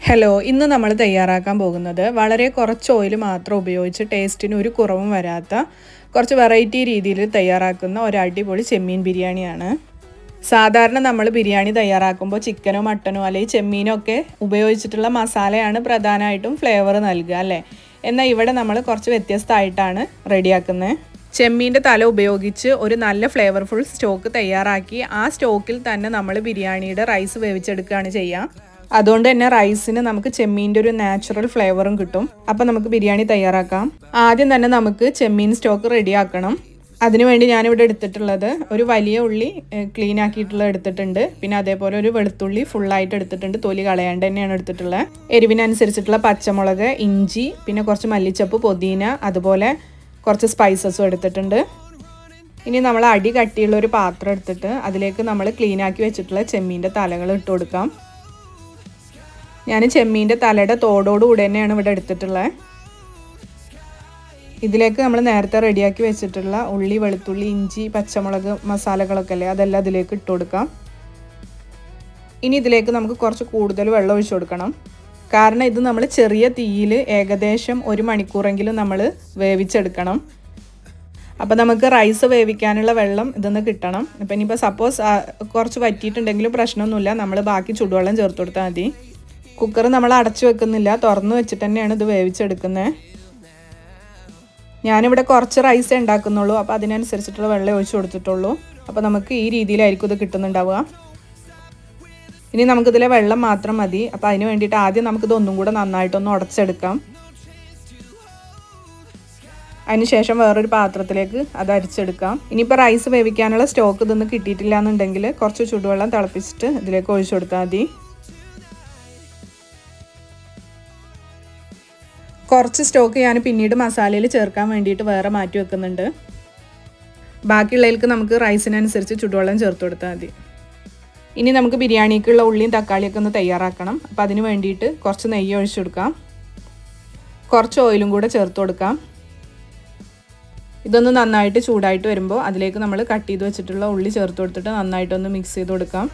Hello, ഇന്ന് നമ്മൾ തയ്യാറാക്കാൻ പോകുന്നത് വളരെ കുറച്ച് ഓയിൽ മാത്രം ഉപയോഗിച്ച് ടേസ്റ്റിന് ഒരു കുറവും വരാത്ത കുറച്ച് വെറൈറ്റി രീതിയിൽ തയ്യാറാക്കുന്ന ഒരു അടിപൊളി ചെമ്മീൻ ബിരിയാണിയാണ്. സാധാരണ നമ്മൾ ബിരിയാണി തയ്യാറാക്കുമ്പോൾ ചിക്കനോ മട്ടനോ അല്ലെങ്കിൽ ചെമ്മീനോ ഒക്കെ ഉപയോഗിച്ചിട്ടുള്ള മസാലയാണ് പ്രധാനമായിട്ടും ഫ്ലേവർ നൽകുക അല്ലേ. എന്നാൽ ഇവിടെ നമ്മൾ കുറച്ച് വ്യത്യസ്തമായിട്ടാണ് റെഡിയാക്കുന്നത്. ചെമ്മീൻ്റെ തല ഉപയോഗിച്ച് ഒരു നല്ല ഫ്ലേവർഫുൾ സ്റ്റോക്ക് തയ്യാറാക്കി ആ സ്റ്റോക്കിൽ തന്നെ നമ്മൾ ബിരിയാണിയുടെ റൈസ് വേവിച്ചെടുക്കുകയാണ് ചെയ്യുക. അതുകൊണ്ട് തന്നെ റൈസിന് നമുക്ക് ചെമ്മീൻ്റെ ഒരു നാച്ചുറൽ ഫ്ലേവറും കിട്ടും. അപ്പം നമുക്ക് ബിരിയാണി തയ്യാറാക്കാം. ആദ്യം തന്നെ നമുക്ക് ചെമ്മീൻ സ്റ്റോക്ക് റെഡിയാക്കണം. അതിനുവേണ്ടി ഞാനിവിടെ എടുത്തിട്ടുള്ളത് ഒരു വലിയ ഉള്ളി ക്ലീൻ ആക്കിയിട്ടുള്ളത് എടുത്തിട്ടുണ്ട്. പിന്നെ അതേപോലെ ഒരു വെളുത്തുള്ളി ഫുള്ളായിട്ട് എടുത്തിട്ടുണ്ട്, തൊലി കളയാണ്ട് തന്നെയാണ് എടുത്തിട്ടുള്ളത്. എരിവിനനുസരിച്ചിട്ടുള്ള പച്ചമുളക്, ഇഞ്ചി, പിന്നെ കുറച്ച് മല്ലിച്ചപ്പ്, പുതിന, അതുപോലെ കുറച്ച് സ്പൈസസും എടുത്തിട്ടുണ്ട്. ഇനി നമ്മൾ അടി കട്ടിയുള്ള ഒരു പാത്രം എടുത്തിട്ട് അതിലേക്ക് നമ്മൾ ക്ലീൻ ആക്കി വെച്ചിട്ടുള്ള ചെമ്മീൻ്റെ തലകൾ ഇട്ട് കൊടുക്കാം. ഞാൻ ചെമ്മീൻ്റെ തലയുടെ തോടോടുകൂടി തന്നെയാണ് ഇവിടെ എടുത്തിട്ടുള്ളത്. ഇതിലേക്ക് നമ്മൾ നേരത്തെ റെഡിയാക്കി വെച്ചിട്ടുള്ള ഉള്ളി, വെളുത്തുള്ളി, ഇഞ്ചി, പച്ചമുളക് മസാലകളൊക്കെ അല്ലേ, അതെല്ലാം ഇതിലേക്ക് ഇട്ട് കൊടുക്കാം. ഇനി ഇതിലേക്ക് നമുക്ക് കുറച്ച് കൂടുതൽ വെള്ളം ഒഴിച്ചു കൊടുക്കണം. കാരണം ഇത് നമ്മൾ ചെറിയ തീയിൽ ഏകദേശം 1 മണിക്കൂറെങ്കിലും നമ്മൾ വേവിച്ചെടുക്കണം. അപ്പോൾ നമുക്ക് റൈസ് വേവിക്കാനുള്ള വെള്ളം ഇതൊന്ന് കിട്ടണം. അപ്പോൾ ഇനിയിപ്പോൾ സപ്പോസ് കുറച്ച് വറ്റിയിട്ടുണ്ടെങ്കിലും പ്രശ്നമൊന്നുമില്ല, നമ്മൾ ബാക്കി ചൂടുവെള്ളം ചേർത്ത് കൊടുത്താൽ മതി. കുക്കർ നമ്മൾ അടച്ചു വെക്കുന്നില്ല, തുറന്ന് വെച്ചിട്ട് തന്നെയാണ് ഇത് വേവിച്ചെടുക്കുന്നത്. ഞാനിവിടെ കുറച്ച് റൈസേ ഉണ്ടാക്കുന്നുള്ളൂ, അപ്പോൾ അതിനനുസരിച്ചിട്ടുള്ള വെള്ളം ഒഴിച്ചു കൊടുത്തിട്ടുള്ളൂ. അപ്പോൾ നമുക്ക് ഈ രീതിയിലായിരിക്കും ഇത് കിട്ടുന്നുണ്ടാവുക. ഇനി നമുക്കിതിലെ വെള്ളം മാത്രം മതി. അപ്പോൾ അതിന് വേണ്ടിയിട്ട് ആദ്യം നമുക്കിത് ഒന്നും കൂടെ നന്നായിട്ടൊന്ന് ഉടച്ചെടുക്കാം. അതിനുശേഷം വേറൊരു പാത്രത്തിലേക്ക് അത് അരിച്ചെടുക്കാം. ഇനിയിപ്പോൾ റൈസ് വേവിക്കാനുള്ള സ്റ്റോക്ക് ഇതൊന്നും കിട്ടിയിട്ടില്ല എന്നുണ്ടെങ്കിൽ കുറച്ച് ചൂടുവെള്ളം തിളപ്പിച്ചിട്ട് ഇതിലേക്ക് ഒഴിച്ചു കൊടുത്താൽ മതി. കുറച്ച് സ്റ്റോക്ക് ഞാൻ പിന്നീട് മസാലയിൽ ചേർക്കാൻ വേണ്ടിയിട്ട് വേറെ മാറ്റി വെക്കുന്നുണ്ട്. ബാക്കിയുള്ളതിലേക്ക് നമുക്ക് റൈസിനനുസരിച്ച് ചൂടുവെള്ളം ചേർത്ത് കൊടുത്താൽ മതി. ഇനി നമുക്ക് ബിരിയാണിക്കുള്ള ഉള്ളിയും തക്കാളിയൊക്കെ ഒന്ന് തയ്യാറാക്കണം. അപ്പോൾ അതിന് വേണ്ടിയിട്ട് കുറച്ച് നെയ്യ് ഒഴിച്ചു കൊടുക്കാം. കുറച്ച് ഓയിലും കൂടെ ചേർത്ത് കൊടുക്കാം. ഇതൊന്ന് നന്നായിട്ട് ചൂടായിട്ട് വരുമ്പോൾ അതിലേക്ക് നമ്മൾ കട്ട് ചെയ്ത് വെച്ചിട്ടുള്ള ഉള്ളി ചേർത്ത് കൊടുത്തിട്ട് നന്നായിട്ടൊന്ന് മിക്സ് ചെയ്ത് കൊടുക്കാം.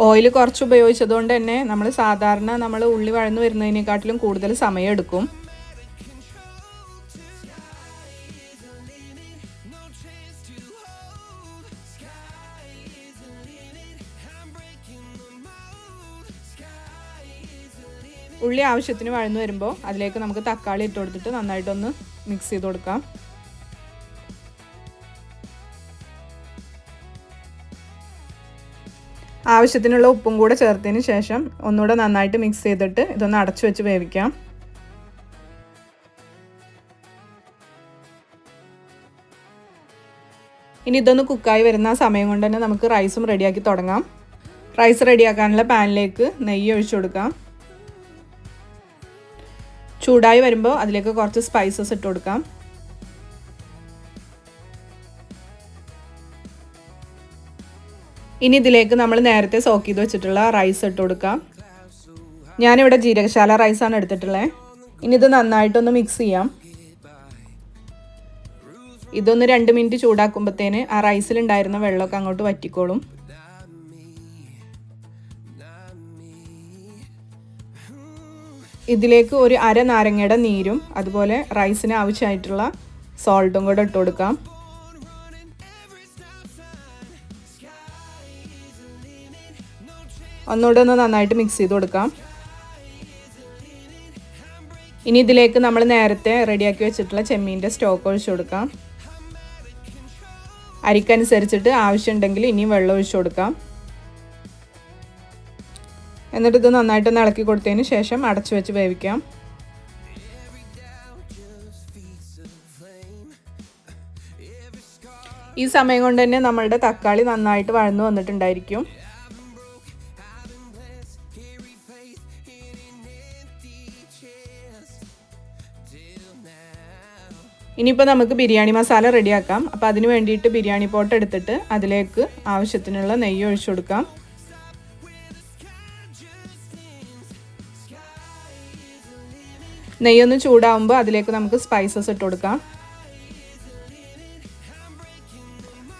ഓയിൽ കുറച്ച് ഉപയോഗിച്ചതുകൊണ്ട് തന്നെ നമ്മൾ ഉള്ളി വഴന്ന് വരുന്നതിനെക്കാട്ടിലും കൂടുതൽ സമയം എടുക്കും. ഉള്ളി ആവശ്യത്തിന് വഴന്ന് വരുമ്പോൾ അതിലേക്ക് നമുക്ക് തക്കാളി ഇട്ട് കൊടുത്തിട്ട് നന്നായിട്ടൊന്ന് മിക്സ് ചെയ്ത് കൊടുക്കാം. ആവശ്യത്തിനുള്ള ഉപ്പും കൂടെ ചേർത്തതിന് ശേഷം ഒന്നുകൂടെ നന്നായിട്ട് മിക്സ് ചെയ്തിട്ട് ഇതൊന്ന് അടച്ചു വെച്ച് വേവിക്കാം. ഇനി ഇതൊന്ന് കുക്കായി വരുന്ന സമയം കൊണ്ട് തന്നെ നമുക്ക് റൈസും റെഡിയാക്കി തുടങ്ങാം. റൈസ് റെഡിയാക്കാനുള്ള പാനിലേക്ക് നെയ്യ് ഒഴിച്ചു കൊടുക്കാം. ചൂടായി വരുമ്പോൾ അതിലേക്ക് കുറച്ച് സ്പൈസസ് ഇട്ട് കൊടുക്കാം. ഇനി ഇതിലേക്ക് നമ്മൾ നേരത്തെ സോക്ക് ചെയ്ത് വെച്ചിട്ടുള്ള റൈസ് ഇട്ട് കൊടുക്കാം. ഞാനിവിടെ ജീരകശാല റൈസാണ് എടുത്തിട്ടുള്ളത്. ഇനി ഇത് നന്നായിട്ടൊന്ന് മിക്സ് ചെയ്യാം. ഇതൊന്ന് 2 മിനിറ്റ് ചൂടാക്കുമ്പോഴത്തേന് ആ റൈസിലുണ്ടായിരുന്ന വെള്ളമൊക്കെ അങ്ങോട്ട് വറ്റിക്കോളും. ഇതിലേക്ക് ഒരു അര നാരങ്ങയുടെ നീരും അതുപോലെ റൈസിന് ആവശ്യമായിട്ടുള്ള സോൾട്ടും കൂടെ ഇട്ട് കൊടുക്കാം. ഒന്നുകൂടെ ഒന്ന് നന്നായിട്ട് മിക്സ് ചെയ്ത് കൊടുക്കാം. ഇനി ഇതിലേക്ക് നമ്മൾ നേരത്തെ റെഡിയാക്കി വെച്ചിട്ടുള്ള ചെമ്മീൻ്റെ സ്റ്റോക്ക് ഒഴിച്ചു കൊടുക്കാം. അരിക്കനുസരിച്ചിട്ട് ആവശ്യമുണ്ടെങ്കിൽ ഇനിയും വെള്ളം ഒഴിച്ചു കൊടുക്കാം. എന്നിട്ട് ഇത് നന്നായിട്ടൊന്ന് ഇളക്കി കൊടുത്തതിന് ശേഷം അടച്ചു വെച്ച് വേവിക്കാം. ഈ സമയം കൊണ്ട് തന്നെ നമ്മളുടെ തക്കാളി നന്നായിട്ട് വഴന്നു വന്നിട്ടുണ്ടായിരിക്കും. ഇനിയിപ്പോൾ നമുക്ക് ബിരിയാണി മസാല റെഡിയാക്കാം. അപ്പോൾ അതിന് വേണ്ടിയിട്ട് ബിരിയാണി പോട്ട് എടുത്തിട്ട് അതിലേക്ക് ആവശ്യത്തിനുള്ള നെയ്യ് ഒഴിച്ചു കൊടുക്കാം. നെയ്യൊന്ന് ചൂടാവുമ്പോൾ അതിലേക്ക് നമുക്ക് സ്പൈസസ് ഇട്ട് കൊടുക്കാം.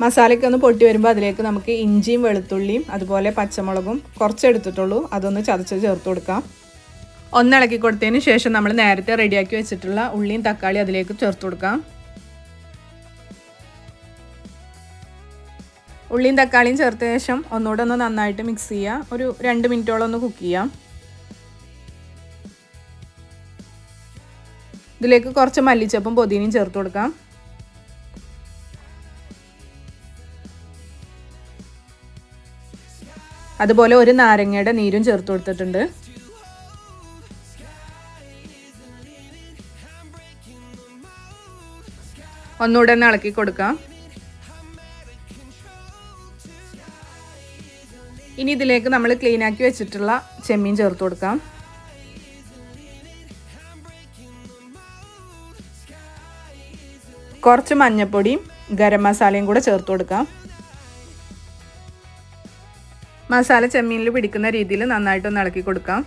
മസാലയ്ക്ക് ഒന്ന് പൊട്ടി വരുമ്പോൾ അതിലേക്ക് നമുക്ക് ഇഞ്ചിയും വെളുത്തുള്ളിയും അതുപോലെ പച്ചമുളകും കുറച്ച് എടുത്തിട്ടുള്ളൂ, അതൊന്ന് ചതച്ച് ചേർത്ത് കൊടുക്കാം. ഒന്നിളക്കി കൊടുത്തതിന് ശേഷം നമ്മൾ നേരത്തെ റെഡിയാക്കി വെച്ചിട്ടുള്ള ഉള്ളിയും തക്കാളി അതിലേക്ക് ചേർത്ത് കൊടുക്കാം. ഉള്ളിയും തക്കാളിയും ചേർത്ത ശേഷം ഒന്നുകൂടെ ഒന്ന് നന്നായിട്ട് മിക്സ് ചെയ്യുക. ഒരു 2 മിനിറ്റോളം ഒന്ന് കുക്ക് ചെയ്യാം. ഇതിലേക്ക് കുറച്ച് മല്ലിച്ചപ്പും പുതിനയും ചേർത്ത് കൊടുക്കാം. അതുപോലെ ഒരു നാരങ്ങയുടെ നീരും ചേർത്ത് കൊടുത്തിട്ടുണ്ട്. ഒന്നുകൂടെ ഒന്ന് ഇളക്കി കൊടുക്കാം. ഇനി ഇതിലേക്ക് നമ്മൾ ക്ലീൻ ആക്കി വെച്ചിട്ടുള്ള ചെമ്മീൻ ചേർത്ത് കൊടുക്കാം. കുറച്ച് മഞ്ഞൾപ്പൊടിയും ഗരം മസാലയും കൂടെ ചേർത്ത് കൊടുക്കാം. മസാല ചെമ്മീനിൽ പിടിക്കുന്ന രീതിയിൽ നന്നായിട്ടൊന്ന് ഇളക്കി കൊടുക്കാം.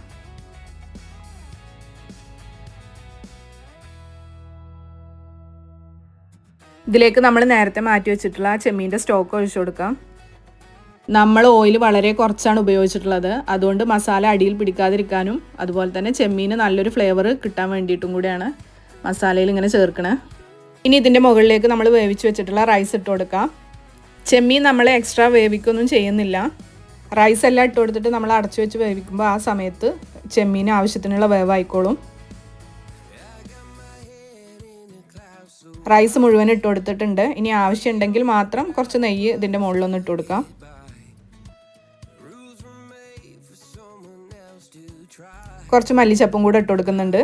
ഇതിലേക്ക് നമ്മൾ നേരത്തെ മാറ്റി വെച്ചിട്ടുള്ള ആ ചെമ്മീൻ്റെ സ്റ്റോക്ക് ഒഴിച്ചു കൊടുക്കാം. നമ്മൾ ഓയിൽ വളരെ കുറച്ചാണ് ഉപയോഗിച്ചിട്ടുള്ളത്, അതുകൊണ്ട് മസാല അടിയിൽ പിടിക്കാതിരിക്കാനും അതുപോലെ തന്നെ ചെമ്മീന് നല്ലൊരു ഫ്ലേവർ കിട്ടാൻ വേണ്ടിയിട്ടും കൂടിയാണ് മസാലയിൽ ഇങ്ങനെ ചേർക്കണത്. ഇനി ഇതിൻ്റെ മുകളിലേക്ക് നമ്മൾ വേവിച്ച് വെച്ചിട്ടുള്ള റൈസ് ഇട്ട് കൊടുക്കാം. ചെമ്മീൻ നമ്മൾ എക്സ്ട്രാ വേവിക്കൊന്നും ചെയ്യുന്നില്ല. റൈസ് എല്ലാം ഇട്ട് കൊടുത്തിട്ട് നമ്മൾ അടച്ചു വെച്ച് വേവിക്കുമ്പോൾ ആ സമയത്ത് ചെമ്മീന് ആവശ്യത്തിനുള്ള വേവായിക്കോളും. റൈസ് മുഴുവൻ ഇട്ട് കൊടുത്തിട്ടുണ്ട്. ഇനി ആവശ്യമുണ്ടെങ്കിൽ മാത്രം കുറച്ച് നെയ്യ് ഇതിൻ്റെ മുകളിലൊന്ന് ഇട്ട് കൊടുക്കാം. കുറച്ച് മല്ലിച്ചപ്പും കൂടെ ഇട്ട് കൊടുക്കുന്നുണ്ട്.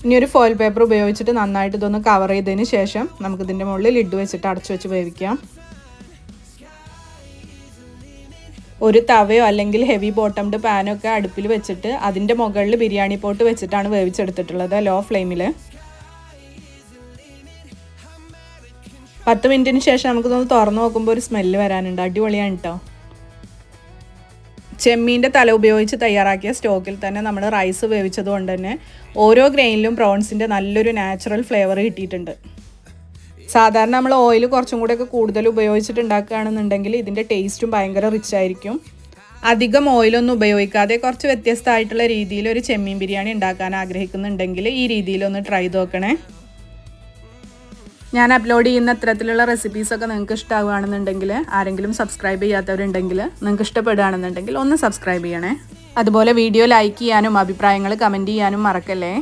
ഇനി ഒരു ഫോയിൽ പേപ്പർ ഉപയോഗിച്ചിട്ട് നന്നായിട്ട് ഇതൊന്ന് കവർ ചെയ്തതിന് ശേഷം നമുക്കിതിൻ്റെ മുകളിൽ ലിഡ് വെച്ചിട്ട് അടച്ചു വെച്ച് വേവിക്കാം. ഒരു തവയോ അല്ലെങ്കിൽ ഹെവി ബോട്ടംഡ് പാനോ ഒക്കെ അടുപ്പിൽ വെച്ചിട്ട് അതിൻ്റെ മുകളിൽ ബിരിയാണി പോട്ട് വെച്ചിട്ടാണ് വേവിച്ചെടുത്തിട്ടുള്ളത്, ലോ ഫ്ലെയിമിൽ. 10 മിനിറ്റിന് ശേഷം നമുക്കിതൊന്ന് തുറന്ന് നോക്കുമ്പോൾ ഒരു സ്മെല്ല് വരാനുണ്ട്. അടിപൊളിയാണ് കേട്ടോ. ചെമ്മീൻ്റെ തല ഉപയോഗിച്ച് തയ്യാറാക്കിയ സ്റ്റോക്കിൽ തന്നെ നമ്മൾ റൈസ് വേവിച്ചത് കൊണ്ട് തന്നെ ഓരോ ഗ്രെയിനിലും പ്രോൺസിൻ്റെ നല്ലൊരു നാച്ചുറൽ ഫ്ലേവർ കിട്ടിയിട്ടുണ്ട്. സാധാരണ നമ്മൾ ഓയിൽ കുറച്ചും കൂടെയൊക്കെ കൂടുതൽ ഉപയോഗിച്ചിട്ട് ഉണ്ടാക്കുകയാണെന്നുണ്ടെങ്കിൽ ഇതിൻ്റെ ടേസ്റ്റും ഭയങ്കര റിച്ച് ആയിരിക്കും. അധികം ഓയിലൊന്നും ഉപയോഗിക്കാതെ കുറച്ച് വ്യത്യസ്തമായിട്ടുള്ള രീതിയിൽ ഒരു ചെമ്മീൻ ബിരിയാണി ഉണ്ടാക്കാൻ ആഗ്രഹിക്കുന്നുണ്ടെങ്കിൽ ഈ രീതിയിലൊന്ന് ട്രൈ ചെയ്ത് നോക്കണേ. ഞാൻ അപ്ലോഡ് ചെയ്യുന്ന ഇത്തരത്തിലുള്ള റെസിപ്പീസൊക്കെ നിങ്ങൾക്ക് ഇഷ്ടമാവുകയാണെന്നുണ്ടെങ്കിൽ, ആരെങ്കിലും സബ്സ്ക്രൈബ് ചെയ്യാത്തവരുണ്ടെങ്കിൽ, നിങ്ങൾക്ക് ഇഷ്ടപ്പെടുകയാണെന്നുണ്ടെങ്കിൽ ഒന്ന് സബ്സ്ക്രൈബ് ചെയ്യണേ. അതുപോലെ വീഡിയോ ലൈക്ക് ചെയ്യാനും അഭിപ്രായങ്ങൾ കമൻറ്റ് ചെയ്യാനും മറക്കല്ലേ.